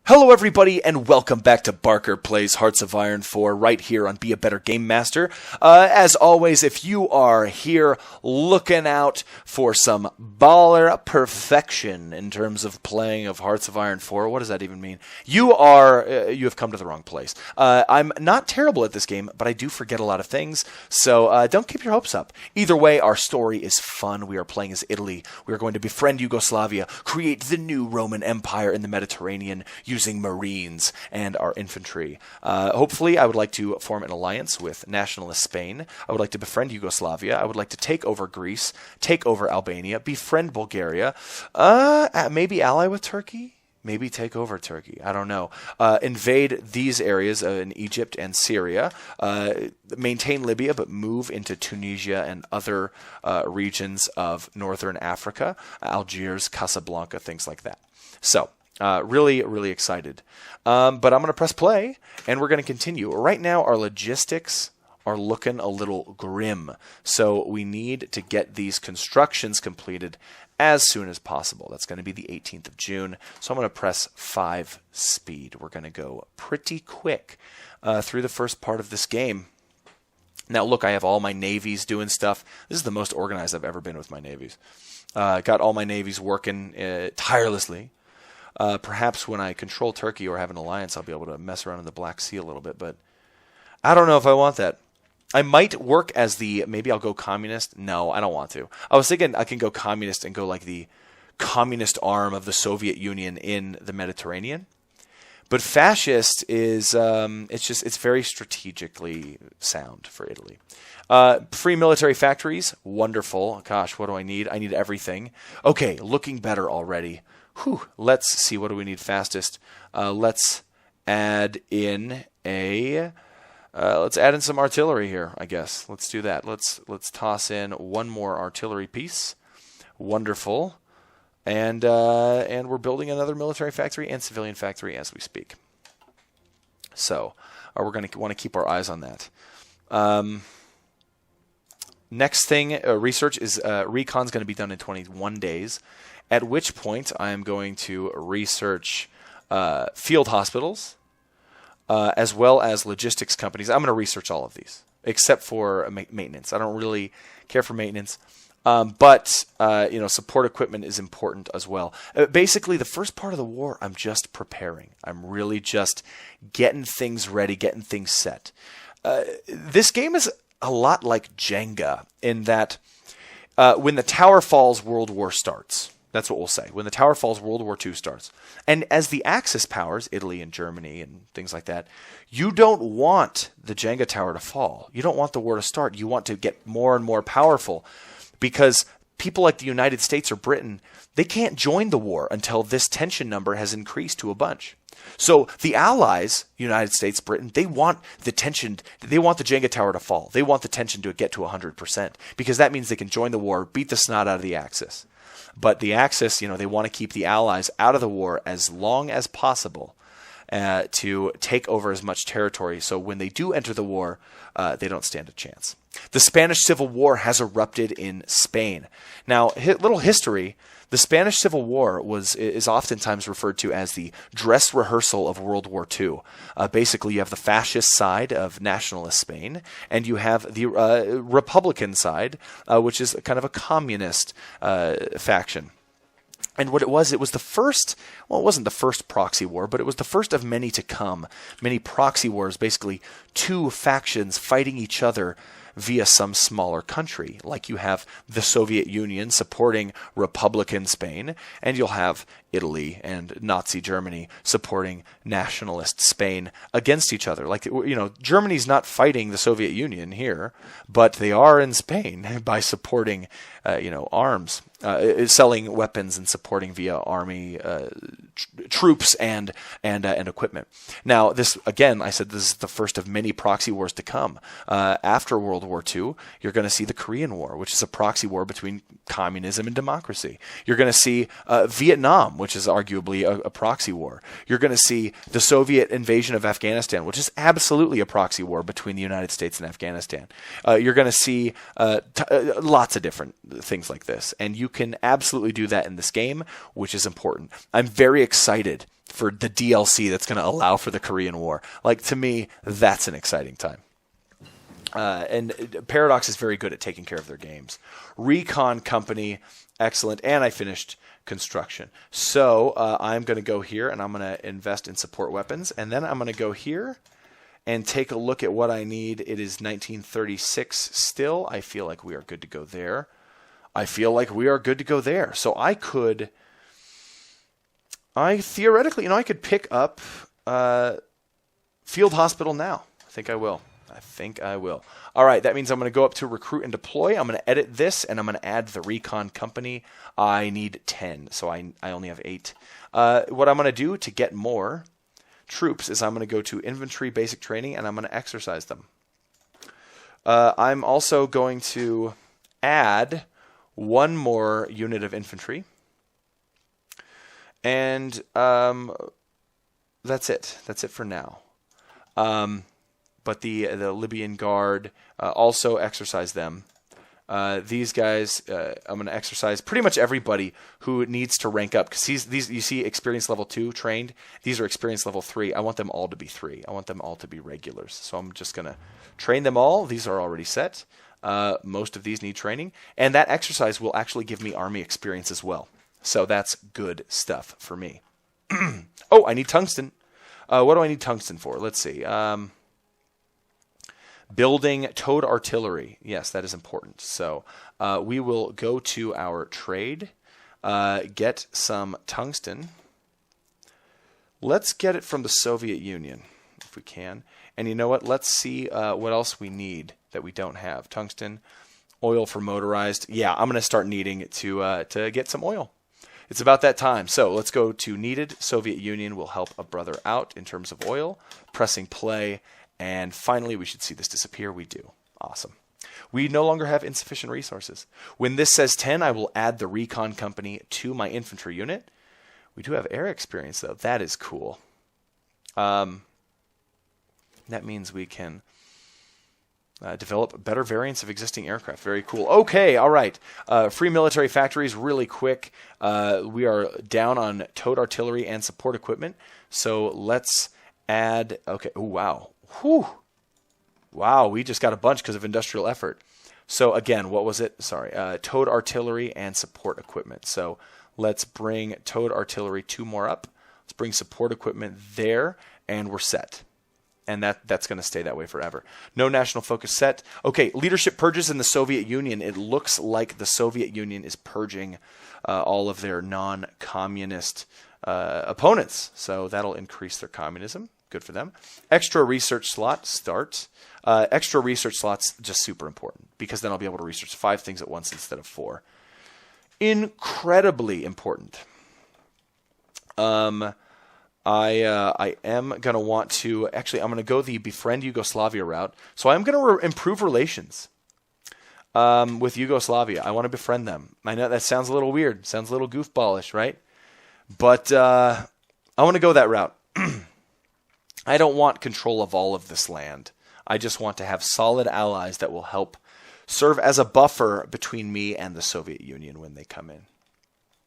Hello everybody, and welcome back to Barker Plays Hearts of Iron 4 right here on Be a Better Game Master. As always, if you are here looking out for some baller perfection in terms of playing of Hearts of Iron 4, what does that even mean? You have come to the wrong place. I'm not terrible at this game, but I do forget a lot of things, so don't keep your hopes up. Either way, our story is fun. We are playing as Italy. We are going to befriend Yugoslavia, create the new Roman Empire in the Mediterranean, using Marines and our infantry. Hopefully, I would like to form an alliance with nationalist Spain. I would like to befriend Yugoslavia. I would like to take over Greece, take over Albania, befriend Bulgaria, maybe ally with Turkey? Maybe take over Turkey. I don't know. Invade these areas in Egypt and Syria. Maintain Libya, but move into Tunisia and other regions of northern Africa. Algiers, Casablanca, things like that. So, really excited. But I'm going to press play, and we're going to continue. Right now, our logistics are looking a little grim. So we need to get these constructions completed as soon as possible. That's going to be the 18th of June. So I'm going to press 5 speed. We're going to go pretty quick through the first part of this game. Now, look, I have all my navies doing stuff. This is the most organized I've ever been with my navies. Got all my navies working tirelessly. Perhaps when I control Turkey or have an alliance, I'll be able to mess around in the Black Sea a little bit, but I don't know if I want that. I might work as maybe I'll go communist. No, I don't want to. I was thinking I can go communist and go like the communist arm of the Soviet Union in the Mediterranean. But fascist is, it's very strategically sound for Italy. Free military factories, wonderful. Gosh, what do I need? I need everything. Okay, looking better already. Whew, let's see, what do we need fastest? Let's add in some artillery here, I guess. Let's do that. Let's toss in one more artillery piece. Wonderful. And we're building another military factory and civilian factory as we speak. So we're going to want to keep our eyes on that. Next thing, research is recon's going to be done in 21 days. At which point, I am going to research field hospitals, as well as logistics companies. I'm going to research all of these, except for maintenance. I don't really care for maintenance, but support equipment is important as well. Basically, the first part of the war, I'm just preparing. I'm really just getting things ready, getting things set. This game is a lot like Jenga in that when the tower falls, World War starts. That's what we'll say. When the tower falls, World War II starts. And as the Axis powers, Italy and Germany and things like that, you don't want the Jenga tower to fall. You don't want the war to start. You want to get more and more powerful because people like the United States or Britain, they can't join the war until this tension number has increased to a bunch. So the Allies, United States, Britain, they want the tension, they want the Jenga tower to fall. They want the tension to get to 100% because that means they can join the war, beat the snot out of the Axis. But the Axis, they want to keep the Allies out of the war as long as possible to take over as much territory. So when they do enter the war, they don't stand a chance. The Spanish Civil War has erupted in Spain. Now, little history. The Spanish Civil War is oftentimes referred to as the dress rehearsal of World War II. Basically, you have the fascist side of nationalist Spain, and you have the Republican side, which is kind of a communist faction. And what it was the first, well, it wasn't the first proxy war, but it was the first of many to come. Many proxy wars, basically two factions fighting each other via some smaller country. Like you have the Soviet Union supporting Republican Spain, and you'll have Italy and Nazi Germany supporting nationalist Spain against each other. Like, Germany's not fighting the Soviet Union here, but they are in Spain by supporting, arms, selling weapons and supporting via army troops and equipment. Now, this, again, I said this is the first of many proxy wars to come. After World War II, you're going to see the Korean War, which is a proxy war between communism and democracy. You're going to see Vietnam, which is arguably a proxy war. You're going to see the Soviet invasion of Afghanistan, which is absolutely a proxy war between the United States and Afghanistan. You're going to see lots of different things like this, and you can absolutely do that in this game, which is important. I'm very excited for the DLC that's going to allow for the Korean War. Like, to me, that's an exciting time. And Paradox is very good at taking care of their games. Recon Company, excellent. And I finished construction. So I'm going to go here and I'm going to invest in support weapons. And then I'm going to go here and take a look at what I need. It is 1936 still. I feel like we are good to go there. So I theoretically, I could pick up Field Hospital now. I think I will. All right, that means I'm going to go up to recruit and deploy. I'm going to edit this, and I'm going to add the recon company. I need 10, so I only have 8. What I'm going to do to get more troops is I'm going to go to infantry basic training, and I'm going to exercise them. I'm also going to add one more unit of infantry. And that's it. That's it for now. But the Libyan Guard, also exercise them. These guys, I'm going to exercise pretty much everybody who needs to rank up. Because these, you see, experience level 2 trained. These are experience level 3. I want them all to be 3. I want them all to be regulars. So I'm just going to train them all. These are already set. Most of these need training. And that exercise will actually give me army experience as well. So that's good stuff for me. Oh, I need tungsten. What do I need tungsten for? Let's see. Building towed artillery. Yes, that is important. So we will go to our trade, get some tungsten. Let's get it from the Soviet Union, if we can. And you know what? Let's see what else we need that we don't have. Tungsten, oil for motorized. Yeah, I'm going to start needing to get some oil. It's about that time. So let's go to needed. Soviet Union will help a brother out in terms of oil. Pressing play. And finally, we should see this disappear. We do. Awesome. We no longer have insufficient resources. When this says 10, I will add the recon company to my infantry unit. We do have air experience, though. That is cool. That means we can develop better variants of existing aircraft. Very cool. Okay, all right. Free military factories, really quick. We are down on towed artillery and support equipment. So let's add... Okay. Oh, wow. Whew. Wow, we just got a bunch because of industrial effort. So again, what was it? Sorry. Towed artillery and support equipment. So let's bring towed artillery 2 more up. Let's bring support equipment there, and we're set. And that's going to stay that way forever. No national focus set. Okay, leadership purges in the Soviet Union. It looks like the Soviet Union is purging all of their non-communist opponents. So that'll increase their communism. Good for them. Extra research slot, start. Extra research slots, just super important, because then I'll be able to research 5 things at once instead of 4. Incredibly important. I am going to want to... Actually, I'm going to go the befriend Yugoslavia route. So I'm going to improve relations with Yugoslavia. I want to befriend them. I know that sounds a little weird. Sounds a little goofballish, right? But I want to go that route. I don't want control of all of this land. I just want to have solid allies that will help serve as a buffer between me and the Soviet Union when they come in.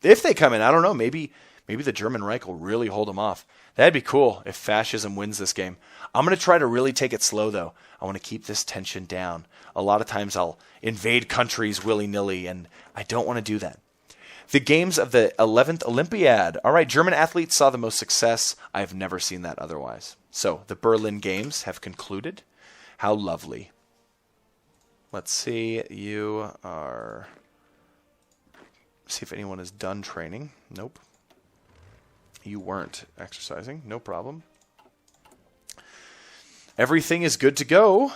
If they come in, I don't know, maybe the German Reich will really hold them off. That'd be cool if fascism wins this game. I'm going to try to really take it slow, though. I want to keep this tension down. A lot of times I'll invade countries willy-nilly, and I don't want to do that. The games of the 11th Olympiad. All right, German athletes saw the most success. I've never seen that otherwise. So the Berlin Games have concluded. How lovely. Let's see. You are... See if anyone is done training. Nope. You weren't exercising. No problem. Everything is good to go.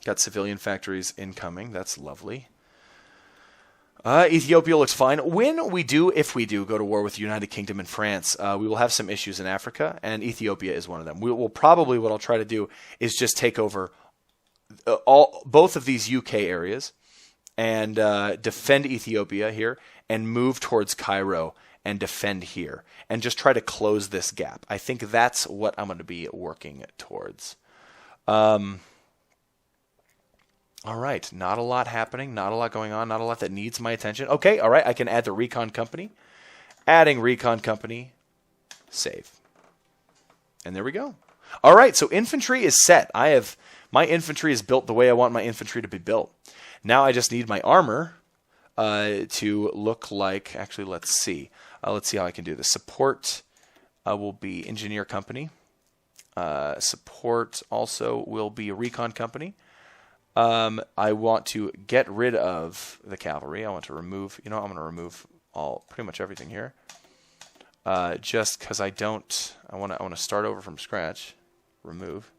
Got civilian factories incoming. That's lovely. Ethiopia looks fine. When we do, if we do, go to war with the United Kingdom and France, we will have some issues in Africa, and Ethiopia is one of them. We will probably, what I'll try to do is just take over both of these UK areas and defend Ethiopia here and move towards Cairo and defend here and just try to close this gap. I think that's what I'm going to be working towards. All right, not a lot happening, not a lot going on, not a lot that needs my attention. Okay, all right, I can add the recon company. Adding recon company. save. And there we go. All right, so infantry is set. My infantry is built the way I want my infantry to be built. Now I just need my armor to look like, actually, let's see. Let's see how I can do this. Support will be engineer company. Support also will be a recon company. I want to get rid of the cavalry. I want to remove, I'm going to remove pretty much everything here. Just because I want to start over from scratch. Remove.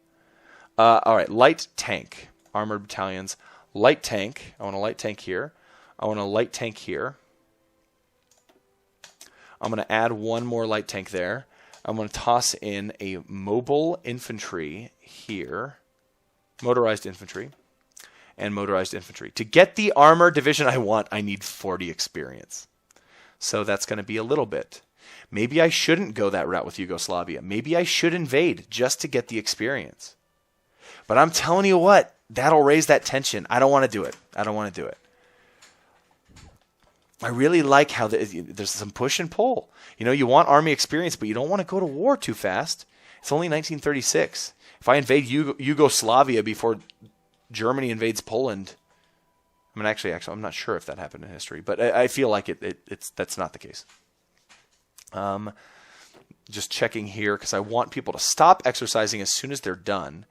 All right, light tank, armored battalions, light tank. I want a light tank here. I want a light tank here. I'm going to add one more light tank there. I'm going to toss in a mobile infantry here, motorized infantry, and motorized infantry. To get the armor division I want, I need 40 experience. So that's going to be a little bit. Maybe I shouldn't go that route with Yugoslavia. Maybe I should invade just to get the experience. But I'm telling you what, that'll raise that tension. I don't want to do it. I really like how there's some push and pull. You want army experience, but you don't want to go to war too fast. It's only 1936. If I invade Yugoslavia before Germany invades Poland, actually, I'm not sure if that happened in history, but I feel like that's not the case. Just checking here because I want people to stop exercising as soon as they're done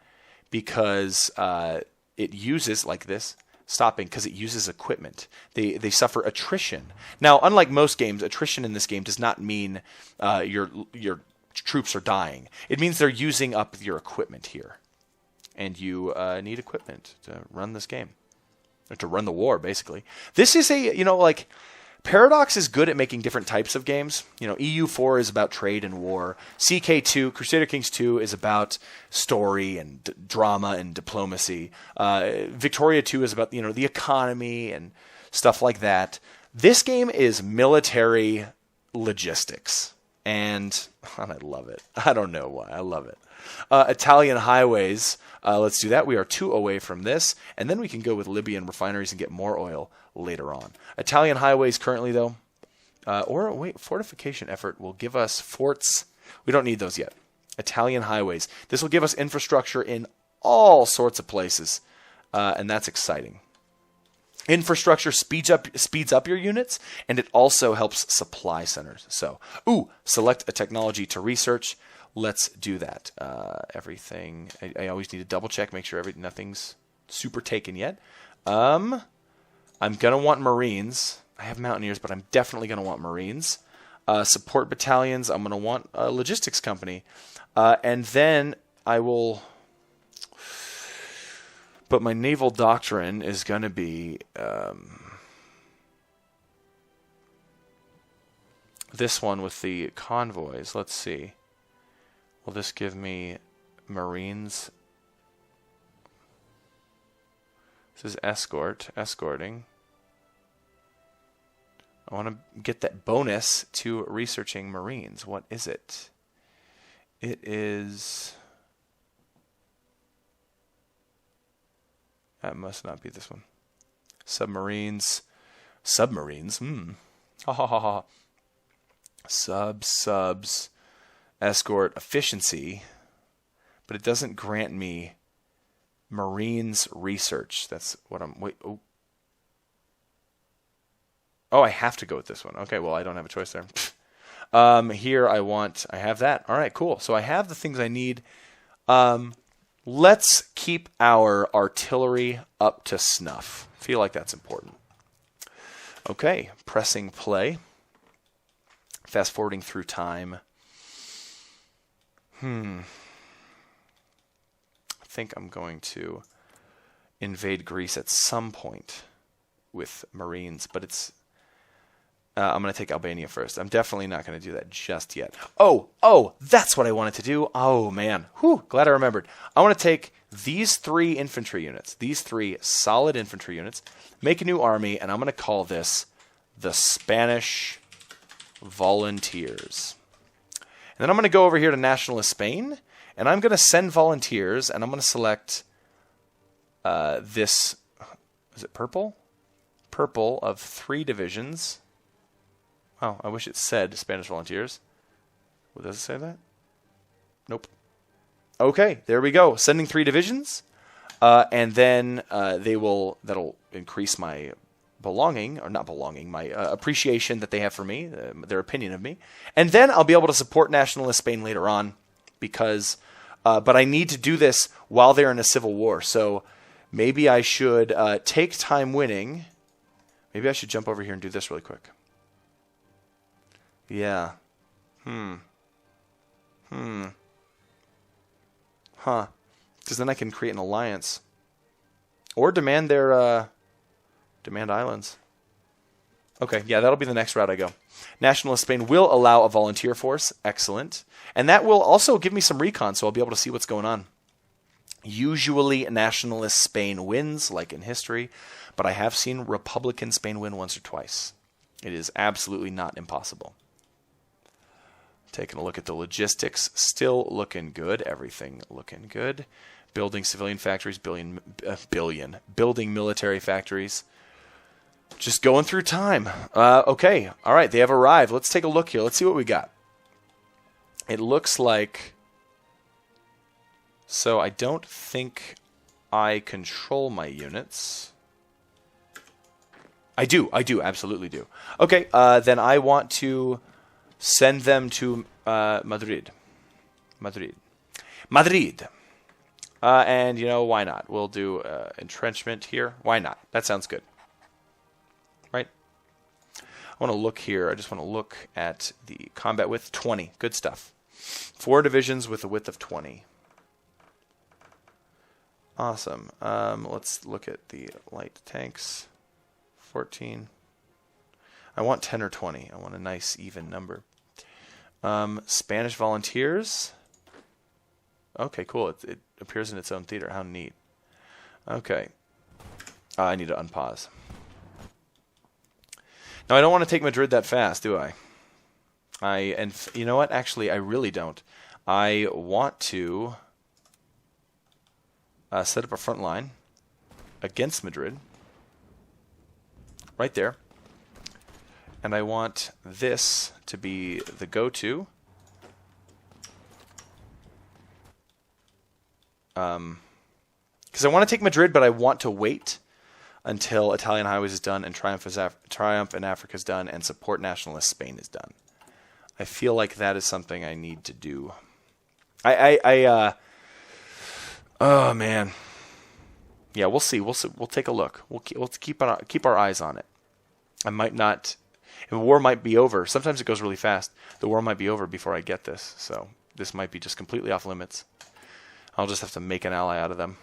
because it uses, like this, stopping because it uses equipment. They suffer attrition. Now, unlike most games, attrition in this game does not mean your troops are dying. It means they're using up your equipment here. And you need equipment to run this game. Or to run the war, basically. This is Paradox is good at making different types of games. EU4 is about trade and war. CK2, Crusader Kings 2, is about story and drama and diplomacy. Victoria 2 is about the economy and stuff like that. This game is military logistics, and I love it. I don't know why. I love it. Italian highways. Let's do that. We are 2 away from this, and then we can go with Libyan refineries and get more oil later on. Italian highways currently, though. Fortification effort will give us forts. We don't need those yet. Italian highways. This will give us infrastructure in all sorts of places, and that's exciting. Infrastructure speeds up your units, and it also helps supply centers. So, select a technology to research. Let's do that. Everything. I always need to double check, make sure nothing's super taken yet. I'm going to want Marines. I have Mountaineers, but I'm definitely going to want Marines. Support battalions. I'm going to want a logistics company. And then I will... But my naval doctrine is going to be... this one with the convoys. Let's see. Will this give me Marines? This is escorting. I want to get that bonus to researching Marines. What is it? It is... That must not be this one. Submarines. Ha ha ha ha. Subs. Escort efficiency. But it doesn't grant me Marines research. That's what I'm... Oh, I have to go with this one. Okay, well, I don't have a choice there. Here I have that. All right, cool. So I have the things I need. Let's keep our artillery up to snuff. Feel like that's important. Okay, pressing play. Fast forwarding through time. I think I'm going to invade Greece at some point with Marines, but it's... I'm going to take Albania first. I'm definitely not going to do that just yet. Oh, that's what I wanted to do. Oh, man. Glad I remembered. I want to take these 3 infantry units, these 3 solid infantry units, make a new army, and I'm going to call this the Spanish Volunteers. And then I'm going to go over here to Nationalist Spain, and I'm going to send volunteers, and I'm going to select this, is it purple? Purple of 3 divisions. Oh, I wish it said Spanish Volunteers. What does it say that? Nope. Okay, there we go. Sending 3 divisions, and then that'll increase my belonging, or not belonging, my appreciation that they have for me, their opinion of me, and then I'll be able to support nationalist Spain later on, because, but I need to do this while they're in a civil war. So maybe I should take time winning. Maybe I should jump over here and do this really quick. Yeah. Huh. Because then I can create an alliance. Or demand their, demand islands. Okay, yeah, that'll be the next route I go. Nationalist Spain will allow a volunteer force. Excellent. And that will also give me some recon, so I'll be able to see what's going on. Usually, nationalist Spain wins, like in history, but I have seen Republican Spain win once or twice. It is absolutely not impossible. Taking a look at the logistics, still looking good. Everything looking good. Building civilian factories, building military factories. Just going through time. Okay, all right, they have arrived. Let's take a look here. Let's see what we got. It looks like... So I don't think I control my units. I do, absolutely do. Okay, then I want to send them to Madrid. And, you know, why not? We'll do entrenchment here. Why not? That sounds good. Right? I want to look here. I just want to look at the combat width. 20. Good stuff. 4 divisions with a width of 20. Awesome. Let's look at the light tanks. 14. I want 10 or 20. I want a nice even number. Spanish volunteers. Okay, cool. It appears in its own theater. How neat. Okay. I need to unpause. Now, I don't want to take Madrid that fast, do I? And you know what? Actually, I really don't. I want to set up a front line against Madrid. Right there. And I want this to be the go-to. Because I want to take Madrid, but I want to wait until Italian Highways is done and Triumph in Africa is done and Support Nationalist Spain is done. I feel like that is something I need to do. Oh, man. Yeah, we'll see. We'll take a look. We'll keep our eyes on it. I might not... The war might be over. Sometimes it goes really fast. The war might be over before I get this. So this might be just completely off limits. I'll just have to make an ally out of them.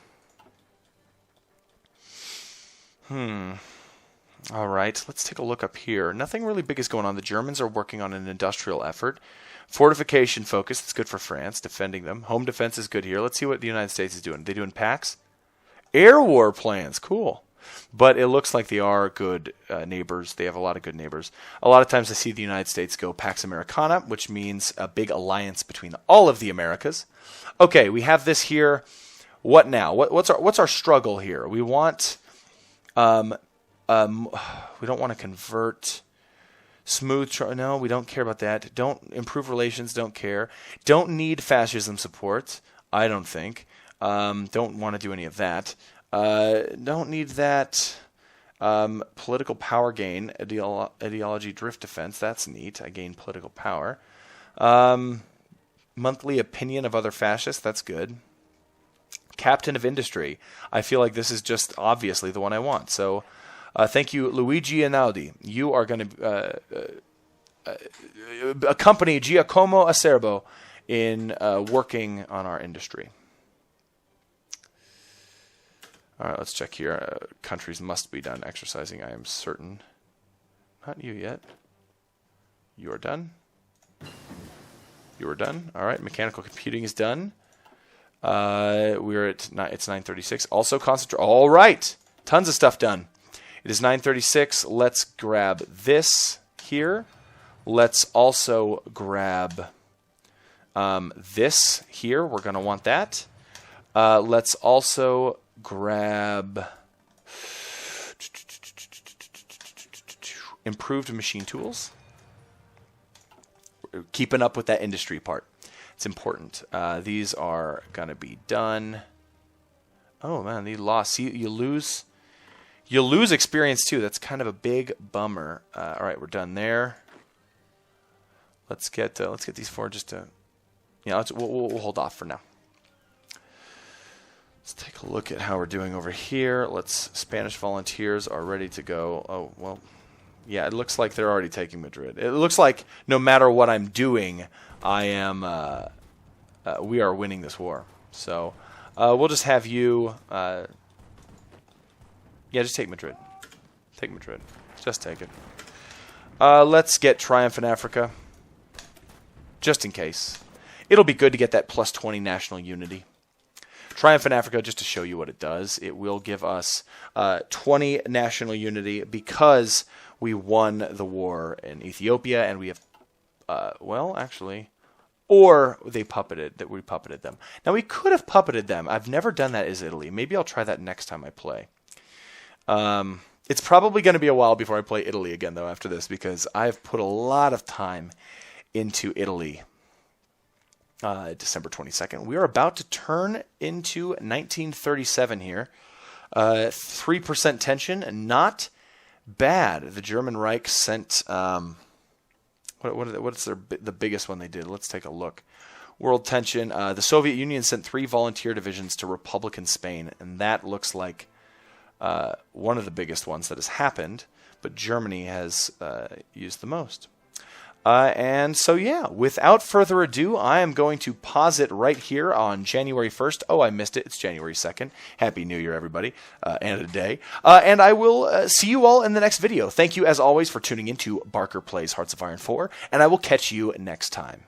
All right, let's take a look up here. Nothing really big is going on. The Germans are working on an industrial effort. Fortification focus. It's good for France, defending them. Home defense is good here. Let's see what the United States is doing. Are they doing packs? Air war plans. Cool. But it looks like they are good neighbors. They have a lot of good neighbors. A lot of times I see the United States go Pax Americana, which means a big alliance between all of the Americas. Okay, we have this here. What now? What's our struggle here? We want... we don't want to convert... No, we don't care about that. Don't improve relations, don't care. Don't need fascism support, I don't think. Don't want to do any of that. Don't need that. Political power gain, ideology drift defense, that's neat. I gain political power. Monthly opinion of other fascists, that's good. Captain of industry. I feel like this is just obviously the one I want. So thank you, Luigi Einaudi. You are going to accompany Giacomo Acerbo in working on our industry. All right, let's check here. Countries must be done exercising, I am certain. Not you yet. You are done. You are done. All right, mechanical computing is done. We're at it's 9:36. Also concentrate. All right, tons of stuff done. It is 9:36. Let's grab this here. Let's also grab this here. We're going to want that. Let's also grab improved machine tools. keeping up with that industry part. It's important. These are going to be done. Oh, man, they lost. See, you lose experience, too. That's kind of a big bummer. All right, we're done there. Let's get these 4 just to... Yeah, we'll hold off for now. Let's take a look at how we're doing over here. Spanish volunteers are ready to go. Oh, well, yeah, it looks like they're already taking Madrid. It looks like no matter what I'm doing, we are winning this war. So we'll just have you, just take Madrid. Take Madrid. Just take it. Let's get Triumph in Africa, just in case. It'll be good to get that plus 20 national unity. Triumph in Africa, just to show you what it does, it will give us 20 national unity because we won the war in Ethiopia, and we have, or we puppeted them. Now, we could have puppeted them. I've never done that as Italy. Maybe I'll try that next time I play. It's probably going to be a while before I play Italy again, though, after this, because I've put a lot of time into Italy. December 22nd. We are about to turn into 1937 here. 3% tension, not bad. The German Reich sent, what's the biggest one they did? Let's take a look. World tension. The Soviet Union sent 3 volunteer divisions to Republican Spain, and that looks like one of the biggest ones that has happened, but Germany has used the most. And so, yeah, without further ado, I am going to pause it right here on January 1st. Oh, I missed it. It's January 2nd. Happy New Year, everybody, and a day. And I will see you all in the next video. Thank you, as always, for tuning in to Barker Plays Hearts of Iron 4, and I will catch you next time.